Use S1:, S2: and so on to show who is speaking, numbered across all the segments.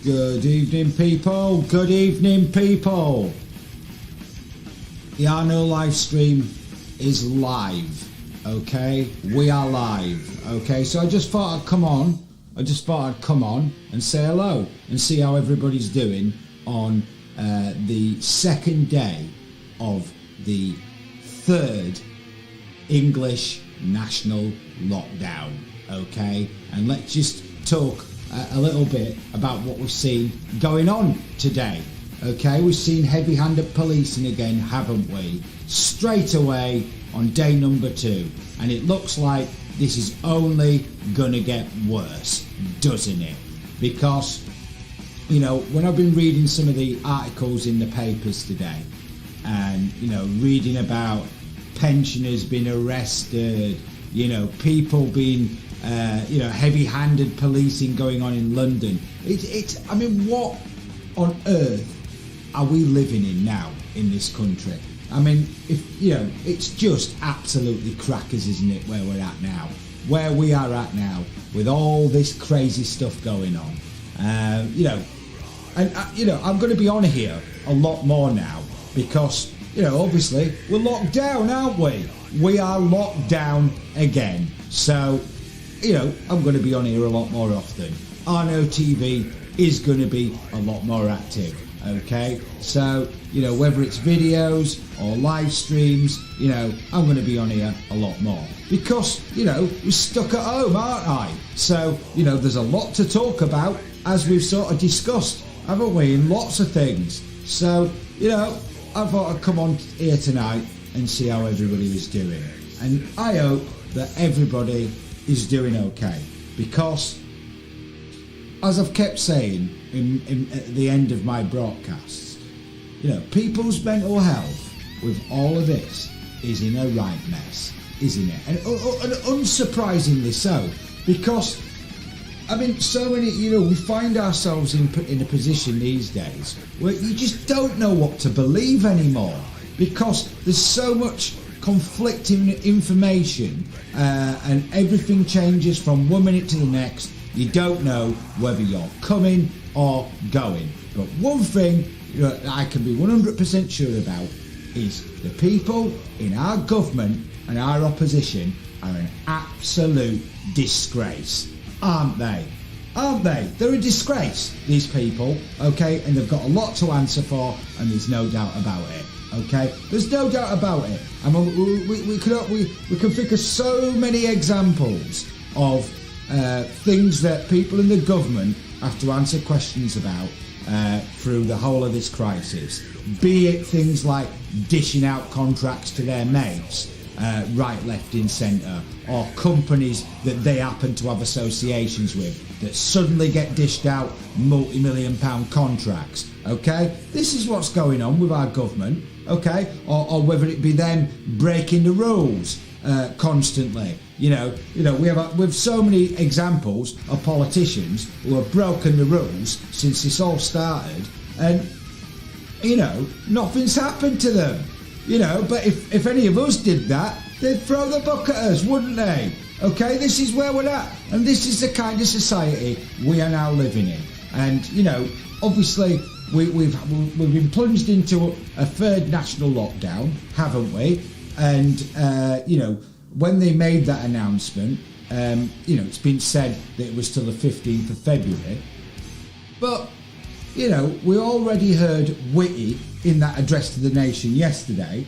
S1: Good evening, people. Good evening, people. The Arno live stream is live. Okay, we are live. Okay, so I just thought I'd come on. And say hello and see how everybody's doing on the second day of the third English national lockdown. Okay, and let's just talk a little bit about what we've seen going on today. Okay, we've seen heavy-handed policing again, haven't we? Straight away on day number 2, and it looks like this is only gonna get worse, doesn't it? Because, you know, when I've been reading some of the articles in the papers today, and, you know, reading about pensioners being arrested, you know, people being, you know, heavy-handed policing going on in London. I mean, what on earth are we living in now in this country? I mean, if you know, it's just absolutely crackers, isn't it, where we're at now? Where we are at now with all this crazy stuff going on. You know, and, you know, I'm going to be on here a lot more now because, you know, obviously we're locked down, aren't we? We are locked down again. So, you know, I'm going to be on here a lot more often. Arno TV is going to be a lot more active. Okay, so, you know, whether it's videos or live streams, you know, I'm going to be on here a lot more because, you know, we're stuck at home, aren't I? So, you know, there's a lot to talk about, as we've sort of discussed, haven't we, in lots of things. So, you know, I thought I'd come on here tonight and see how everybody is doing. And I hope that everybody is doing okay because, as I've kept saying at the end of my broadcasts, you know, people's mental health with all of this is in a right mess, isn't it? And unsurprisingly so, because, I mean, so many, you know, we find ourselves in a position these days where you just don't know what to believe anymore because there's so much conflicting information and everything changes from 1 minute to the next. You don't know whether you're coming or going. But one thing that I can be 100% sure about is the people in our government and our opposition are an absolute disgrace, aren't they? Aren't they? They're a disgrace, these people, okay? And they've got a lot to answer for, and there's no doubt about it, okay? There's no doubt about it. I mean, we can think of so many examples of things that people in the government have to answer questions about through the whole of this crisis, be it things like dishing out contracts to their mates right, left and centre, or companies that they happen to have associations with that suddenly get dished out multi-million pound contracts. Okay, this is what's going on with our government. Okay, or whether it be them breaking the rules constantly. You know, we have so many examples of politicians who have broken the rules since this all started, and, you know, nothing's happened to them. You know, but if any of us did that, they'd throw the book at us, wouldn't they? Okay, this is where we're at, and this is the kind of society we are now living in. And, you know, obviously we've been plunged into a third national lockdown, haven't we? And you know, when they made that announcement, you know, it's been said that it was till the 15th of February. But, you know, we already heard Whitty in that address to the nation yesterday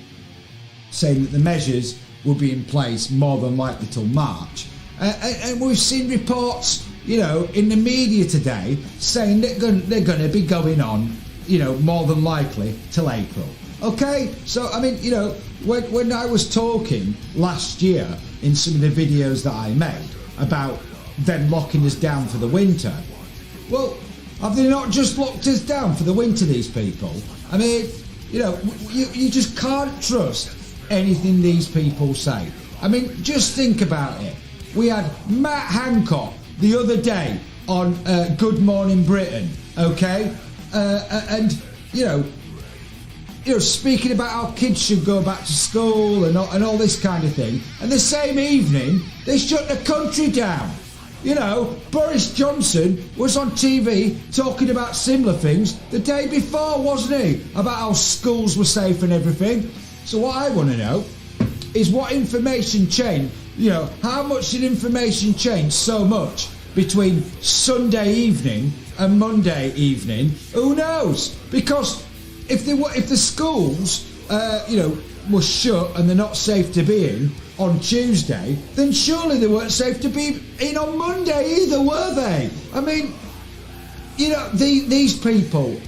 S1: saying that the measures will be in place more than likely till March. And we've seen reports, you know, in the media today saying that they're going to be going on, you know, more than likely till April. Okay, so I mean, you know, when I was talking last year in some of the videos that I made about them locking us down for the winter, well, have they not just locked us down for the winter, these people? I mean, you know, you just can't trust anything these people say. I mean, just think about it. We had Matt Hancock the other day on Good Morning Britain, okay, and you know, speaking about how kids should go back to school and all this kind of thing. And the same evening, they shut the country down. You know, Boris Johnson was on TV talking about similar things the day before, wasn't he? About how schools were safe and everything. So what I want to know is what information changed. You know, how much did information change so much between Sunday evening and Monday evening? Who knows? Because if the schools, you know, were shut and they're not safe to be in on Tuesday, then surely they weren't safe to be in on Monday either, were they? I mean, you know, these people,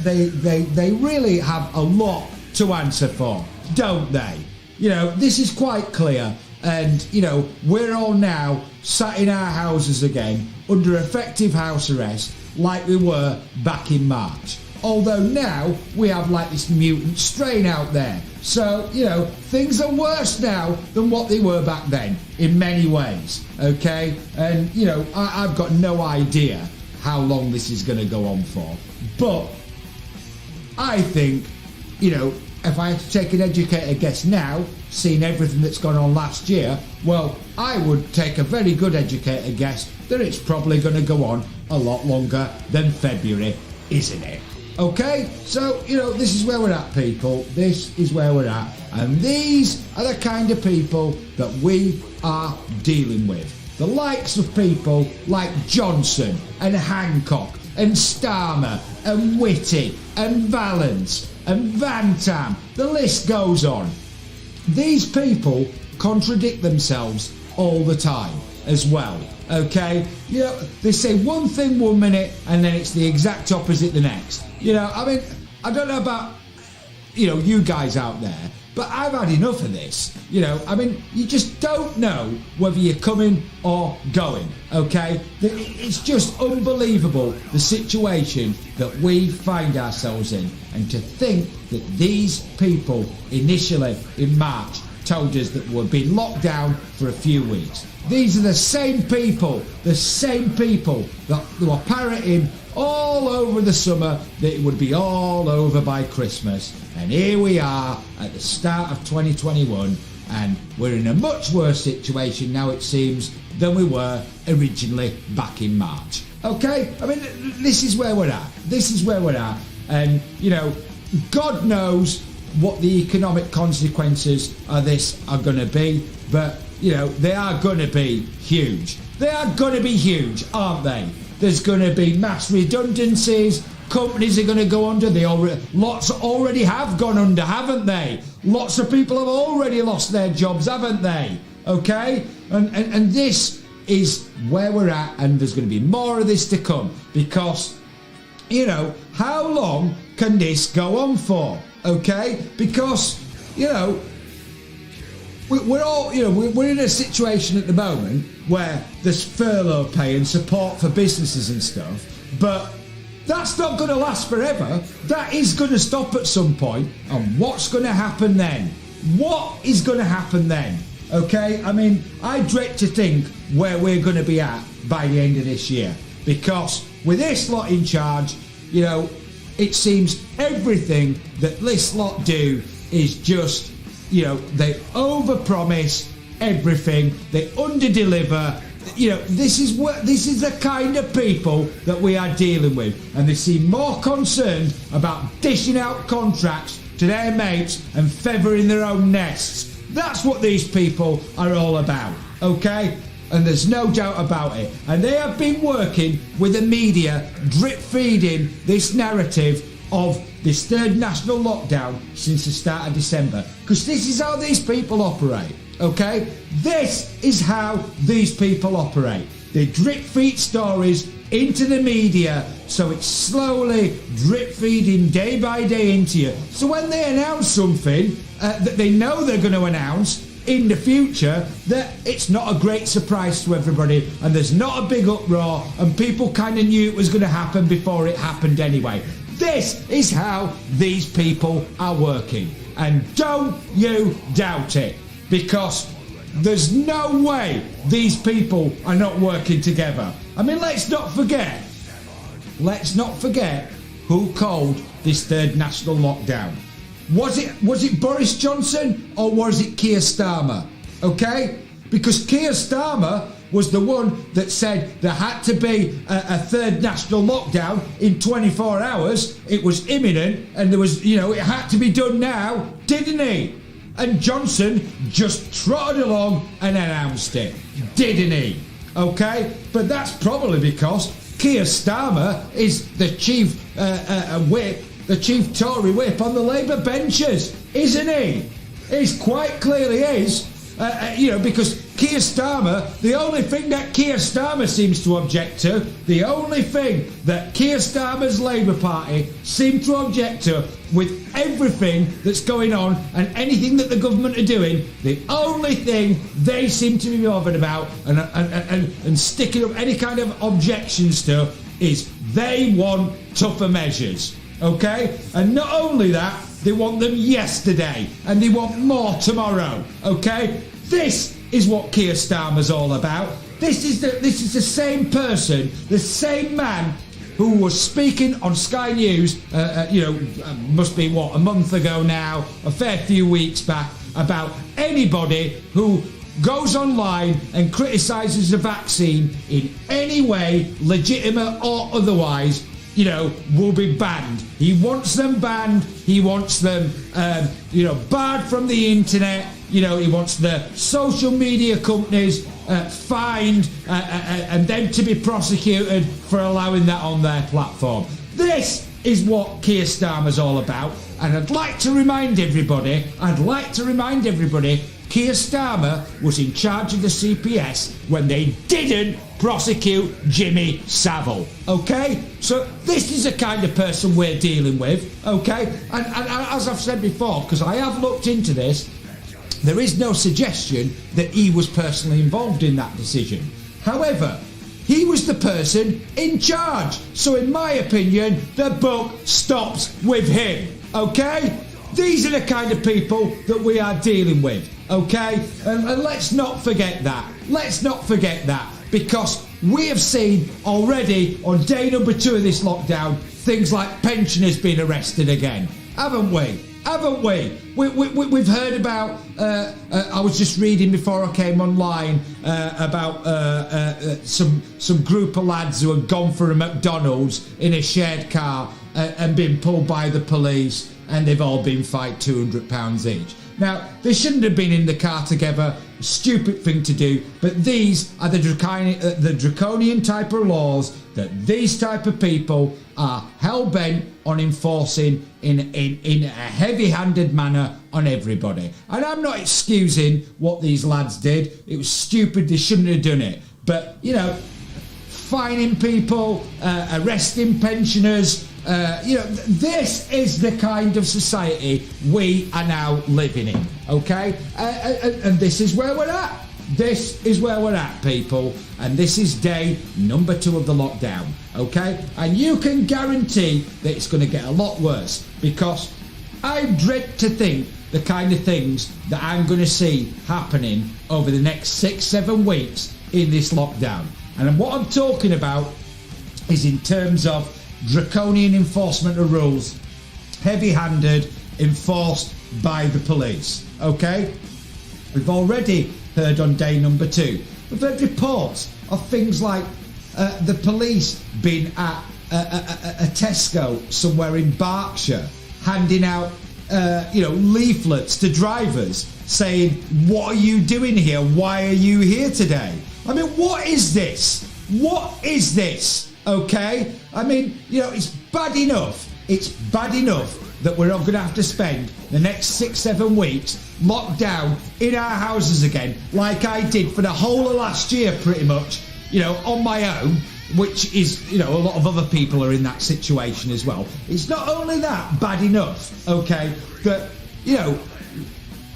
S1: they really have a lot to answer for, don't they? You know, this is quite clear, and, you know, we're all now sat in our houses again under effective house arrest like we were back in March. Although now we have like this mutant strain out there. So, you know, things are worse now than what they were back then in many ways, okay? And, you know, I've got no idea how long this is going to go on for. But I think, you know, if I had to take an educated guess now, seeing everything that's gone on last year, well, I would take a very good educated guess that it's probably going to go on a lot longer than February, isn't it? Okay, so, you know, this is where we're at, people. This is where we're at. And these are the kind of people that we are dealing with. The likes of people like Johnson and Hancock and Starmer and Whitty and Valance and Van Tam. The list goes on. These people contradict themselves all the time as well. Okay, you know, they say one thing 1 minute and then it's the exact opposite the next. You know, I mean, I don't know about, you know, you guys out there, but I've had enough of this. You know, I mean, you just don't know whether you're coming or going, okay? It's just unbelievable, the situation that we find ourselves in. And to think that these people initially in March told us that we're being locked down for a few weeks. These are the same people that were parroting all over the summer that it would be all over by Christmas. And here we are at the start of 2021, and we're in a much worse situation now, it seems, than we were originally back in March. Okay? I mean, this is where we're at. This is where we're at. And, you know, God knows what the economic consequences of this are going to be, but, you know, they are going to be huge. They are going to be huge, aren't they? There's going to be mass redundancies. Companies are going to go under. Lots already have gone under, haven't they? Lots of people have already lost their jobs, haven't they? Okay? And this is where we're at, and there's going to be more of this to come, because, you know, how long can this go on for? Okay? Because, you know, we're all, you know, we're in a situation at the moment where there's furlough pay and support for businesses and stuff, but that's not going to last forever. That is going to stop at some point. And what's going to happen then? What is going to happen then? Okay? I mean, I dread to think where we're going to be at by the end of this year, because with this lot in charge, you know, it seems everything that this lot do is just, you know, they overpromise everything, they underdeliver. You know, this is the kind of people that we are dealing with, and they seem more concerned about dishing out contracts to their mates and feathering their own nests. That's what these people are all about, okay? And there's no doubt about it. And they have been working with the media, drip feeding this narrative of this third national lockdown since the start of December. Because this is how these people operate, okay? This is how these people operate. They drip feed stories into the media, so it's slowly drip feeding day by day into you. So when they announce something that they know they're going to announce in the future, that it's not a great surprise to everybody, and there's not a big uproar, and people kind of knew it was going to happen before it happened anyway. This is how these people are working, and don't you doubt it, because there's no way these people are not working together. I mean, let's not forget who called this third national lockdown. Was it Boris Johnson or was it Keir Starmer? Okay? Because Keir Starmer was the one that said there had to be a third national lockdown in 24 hours. It was imminent, and there was, it had to be done now, didn't he? And Johnson just trotted along and announced it, didn't he? Okay, but that's probably because Keir Starmer is the chief whip, the chief Tory whip on the Labour benches, isn't he? He's quite clearly is, because Keir Starmer, the only thing that Keir Starmer seems to object to, the only thing that Keir Starmer's Labour Party seem to object to with everything that's going on and anything that the government are doing, the only thing they seem to be bothered about and sticking up any kind of objections to is they want tougher measures, okay? And not only that, they want them yesterday, and they want more tomorrow, okay? This is what Keir Starmer's all about. This is the same person, the same man who was speaking on Sky News, must be, a month ago now, a fair few weeks back, about anybody who goes online and criticises the vaccine in any way, legitimate or otherwise, will be banned. He wants them banned. He wants them, barred from the internet. He wants the social media companies fined and then to be prosecuted for allowing that on their platform. This is what Keir Starmer's all about. And I'd like to remind everybody, Keir Starmer was in charge of the CPS when they didn't prosecute Jimmy Savile, okay? So this is the kind of person we're dealing with, okay? And as I've said before, because I have looked into this, there is no suggestion that he was personally involved in that decision. However, he was the person in charge. So in my opinion, the buck stops with him, okay? These are the kind of people that we are dealing with, okay? And let's not forget that. Let's not forget that, because we have seen already on day number 2 of this lockdown things like pensioners being arrested again, haven't we? Haven't we? We've heard about, I was just reading before I came online about some group of lads who had gone for a McDonald's in a shared car and been pulled by the police, and they've all been fined £200 each. Now, they shouldn't have been in the car together, stupid thing to do, but these are the draconian type of laws that these type of people are hell-bent on enforcing in a heavy-handed manner on everybody. And I'm not excusing what these lads did. It was stupid, they shouldn't have done it. But, fining people, arresting pensioners, this is the kind of society we are now living in, okay? And this is where we're at. This is where we're at, people. And this is day number 2 of the lockdown, okay? And you can guarantee that it's going to get a lot worse, because I dread to think the kind of things that I'm going to see happening over the next 6-7 weeks in this lockdown. And what I'm talking about is in terms of draconian enforcement of rules, heavy-handed, enforced by the police, okay? We've already heard on day number 2. We've heard reports of things like the police being at a Tesco somewhere in Berkshire, handing out leaflets to drivers saying, what are you doing here? Why are you here today? I mean, what is this? What is this? Okay? I mean, it's bad enough. It's bad enough that we're going to have to spend the next 6-7 weeks locked down in our houses again, like I did for the whole of last year, pretty much, on my own, which is, a lot of other people are in that situation as well. It's not only that bad enough, okay, that,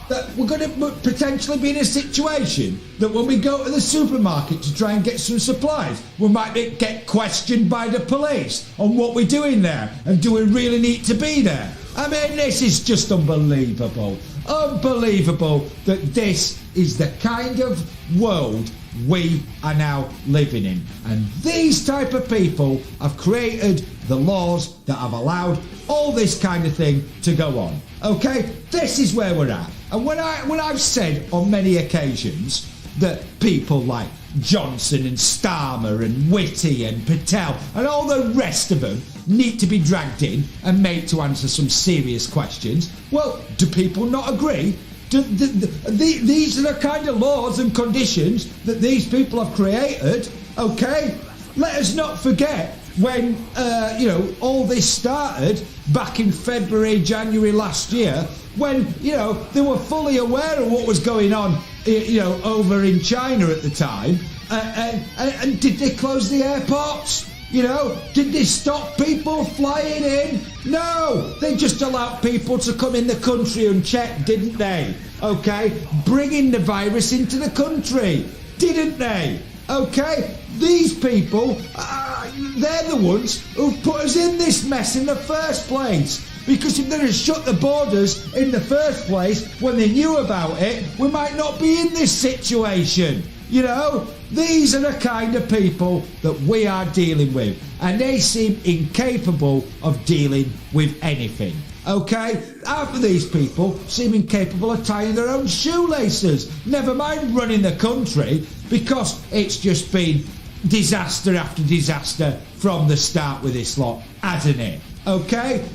S1: that we're going to potentially be in a situation that when we go to the supermarket to try and get some supplies, we might get questioned by the police on what we're doing there and do we really need to be there. I mean, this is just unbelievable. Unbelievable that this is the kind of world we are now living in. And these type of people have created the laws that have allowed all this kind of thing to go on. Okay? This is where we're at. And when I've said on many occasions that people like Johnson and Starmer and Whitty and Patel and all the rest of them need to be dragged in and made to answer some serious questions. Well, do people not agree? These are the kind of laws and conditions that these people have created, okay? Let us not forget when, all this started back in February, January last year, when, they were fully aware of what was going on, over in China at the time. And did they close the airports? Did they stop people flying in? No, they just allowed people to come in the country unchecked, didn't they? Okay, bringing the virus into the country, didn't they? Okay, these people, they're the ones who put us in this mess in the first place. Because if they'd have shut the borders in the first place when they knew about it, we might not be in this situation. These are the kind of people that we are dealing with, and they seem incapable of dealing with anything. Okay? Half of these people seem incapable of tying their own shoelaces, never mind running the country, because it's just been disaster after disaster from the start with this lot, hasn't it? Okay?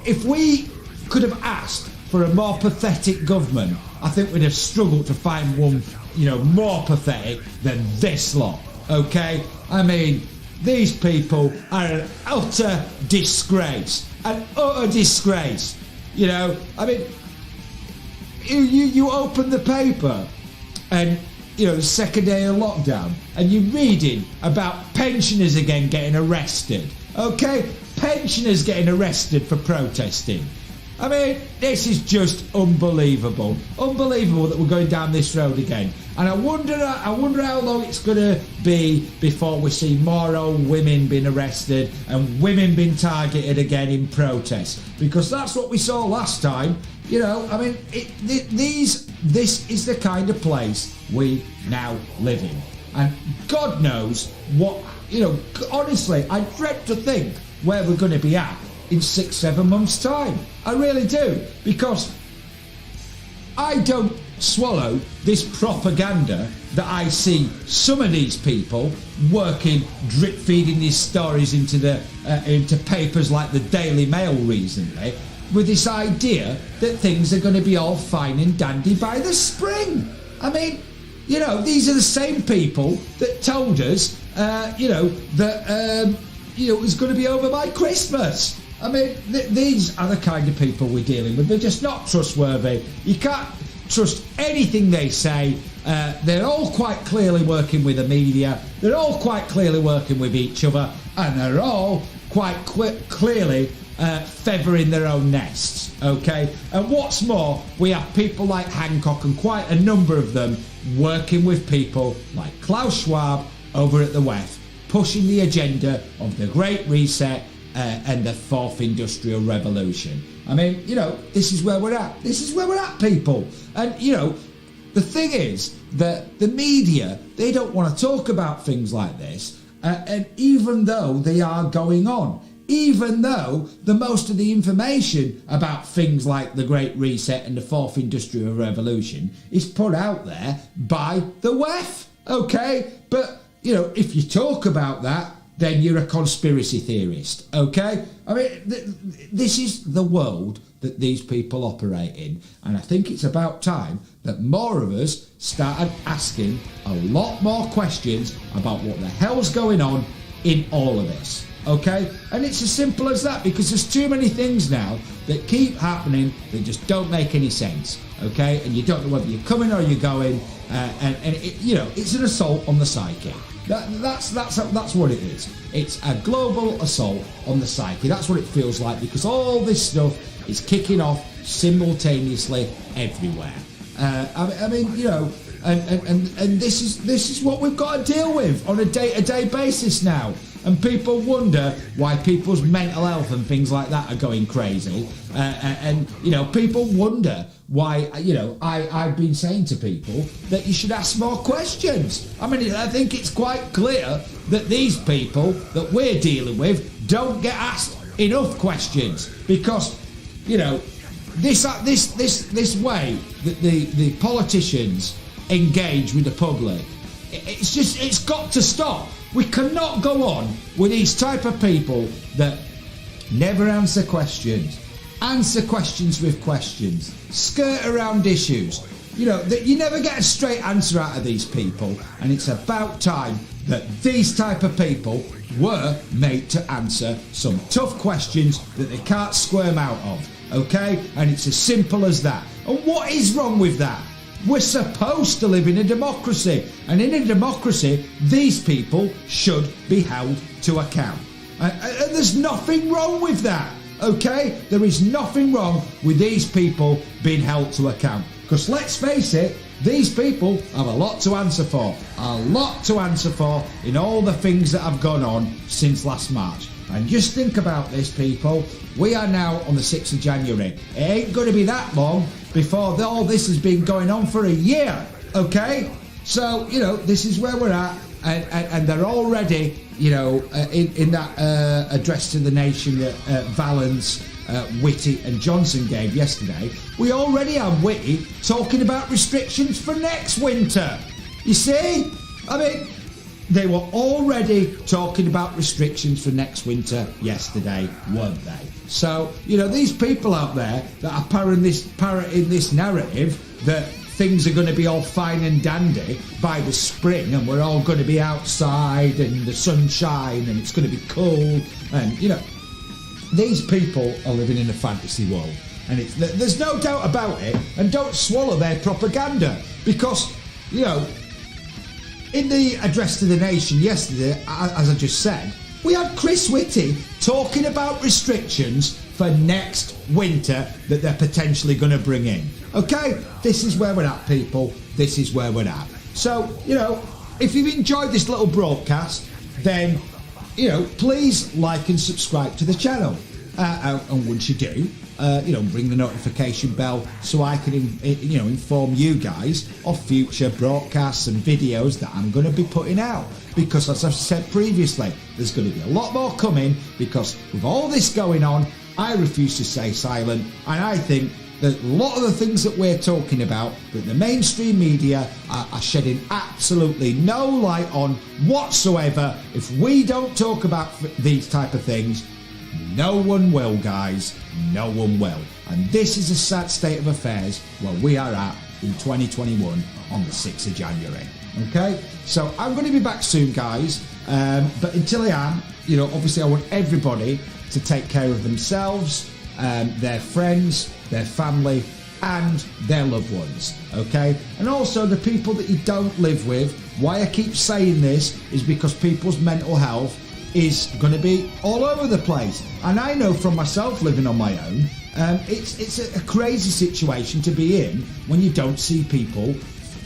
S1: If we could have asked for a more pathetic government, I think we'd have struggled to find one, more pathetic than this lot. Okay? I mean, these people are an utter disgrace. An utter disgrace. I mean, you open the paper and, the second day of lockdown, and you're reading about pensioners again getting arrested. Okay? Pensioners getting arrested for protesting. I mean, this is just unbelievable. Unbelievable that we're going down this road again. And I wonder how long it's going to be before we see more old women being arrested and women being targeted again in protest. Because that's what we saw last time. I mean, this is the kind of place we now live in. And God knows what, honestly, I dread to think where we're going to be at in 6-7 months' time. I really do, because I don't swallow this propaganda that I see some of these people working, drip feeding these stories into papers like the Daily Mail recently, with this idea that things are going to be all fine and dandy by the spring. I mean, these are the same people that told us, that it was going to be over by Christmas. I mean, these are the kind of people we're dealing with. They're just not trustworthy. You can't trust anything they say. They're all quite clearly working with the media. They're all quite clearly working with each other. And they're all quite clearly feathering their own nests, okay? And what's more, we have people like Hancock and quite a number of them working with people like Klaus Schwab over at the WEF, pushing the agenda of the Great Reset and the Fourth Industrial Revolution. I mean, this is where we're at. This is where we're at, people. And, the thing is that the media, they don't want to talk about things like this, and even though they are going on, even though the most of the information about things like the Great Reset and the Fourth Industrial Revolution is put out there by the WEF, okay? But, if you talk about that, then you're a conspiracy theorist, okay? I mean, this is the world that these people operate in, and I think it's about time that more of us started asking a lot more questions about what the hell's going on in all of this, okay? And it's as simple as that, because there's too many things now that keep happening that just don't make any sense, okay? And you don't know whether you're coming or you're going, and it's an assault on the psyche. That's what it is. It's a global assault on the psyche. That's what it feels like, because all this stuff is kicking off simultaneously everywhere. I mean, and this is what we've got to deal with on a day-to-day basis now. And people wonder why people's mental health and things like that are going crazy. And people wonder why, I've been saying to people that you should ask more questions. I mean, I think it's quite clear that these people that we're dealing with don't get asked enough questions, because, this way that the politicians engage with the public. It's got to stop. We cannot go on with these type of people that never answer questions with questions, skirt around issues. You know, that you never get a straight answer out of these people, and it's about time that these type of people were made to answer some tough questions that they can't squirm out of, okay? And it's as simple as that. And what is wrong with that? We're supposed to live in a democracy, and in a democracy, these people should be held to account. And there's nothing wrong with that, okay? There is nothing wrong with these people being held to account. Because let's face it, these people have a lot to answer for. A lot to answer for in all the things that have gone on since last March. And just think about this, people. We are now on the 6th of January. It ain't going to be that long before all this has been going on for a year, okay? So, you know, this is where we're at. And they're already, you know, in that address to the nation that Valens, Whitty and Johnson gave yesterday, we already have Whitty talking about restrictions for next winter. You see? I mean, they were already talking about restrictions for next winter yesterday, weren't they? So, you know, these people out there that are parroting this narrative that things are going to be all fine and dandy by the spring and we're all going to be outside and the sunshine and it's going to be cool, and, you know, these people are living in a fantasy world, and there's no doubt about it. And don't swallow their propaganda, because, you know, in the address to the nation yesterday, as I just said, we had Chris Whitty talking about restrictions for next winter that they're potentially going to bring in. Okay, this is where we're at, people. This is where we're at. So, you know, if you've enjoyed this little broadcast, then, you know, please like and subscribe to the channel. And once you do, you know, ring the notification bell so I can, you know, inform you guys of future broadcasts and videos that I'm going to be putting out. Because, as I've said previously, there's going to be a lot more coming, because with all this going on, I refuse to stay silent, and I think that a lot of the things that we're talking about, that the mainstream media are shedding absolutely no light on whatsoever. If we don't talk about these type of things, no one will, guys. No one will. And this is a sad state of affairs where we are at in 2021 on the 6th of January. Okay? So I'm going to be back soon, guys. But until I am, you know, obviously I want everybody to take care of themselves, their friends, their family, and their loved ones. Okay? And also the people that you don't live with. Why I keep saying this is because people's mental health is going to be all over the place, and I know from myself living on my own, it's a crazy situation to be in when you don't see people,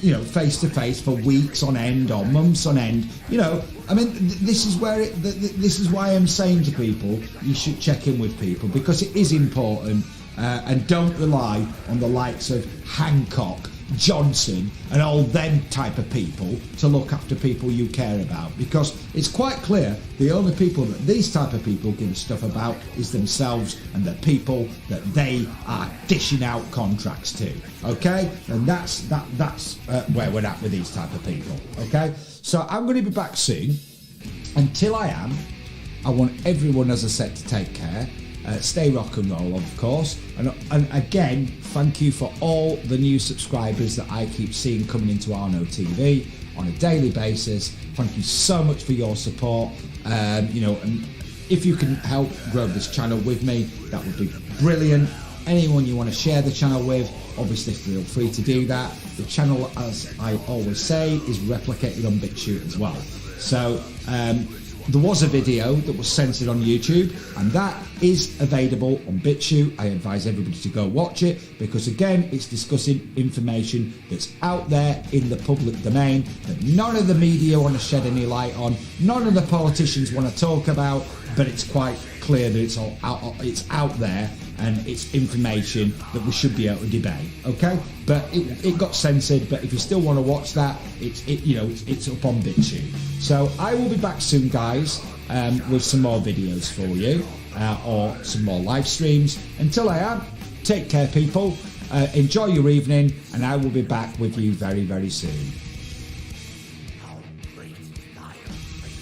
S1: you know, face to face for weeks on end or months on end. You know, I mean, this is where this is why I'm saying to people, you should check in with people, because it is important, and don't rely on the likes of Hancock, Johnson and all them type of people to look after people you care about, because it's quite clear the only people that these type of people give a stuff about is themselves and the people that they are dishing out contracts to. Okay, and that's where we're at with these type of people. Okay, so I'm going to be back soon. Until I am, I want everyone, as I said, to take care. Stay rock and roll, of course, and again, thank you for all the new subscribers that I keep seeing coming into Arno TV on a daily basis. Thank you so much for your support. You know, and if you can help grow this channel with me, that would be brilliant. Anyone you want to share the channel with, obviously feel free to do that. The channel, as I always say, is replicated on BitChute as well. So there was a video that was censored on YouTube, and that is available on BitChute. I advise everybody to go watch it, because again, it's discussing information that's out there in the public domain that none of the media want to shed any light on, none of the politicians want to talk about, but it's quite clear that it's out there, and it's information that we should be able to debate. Okay, but it got censored. But if you still want to watch that, it's up on BitChute. So I will be back soon, guys, with some more videos for you, or some more live streams. Until I am, take care, people, Enjoy your evening, and I will be back with you very, very soon.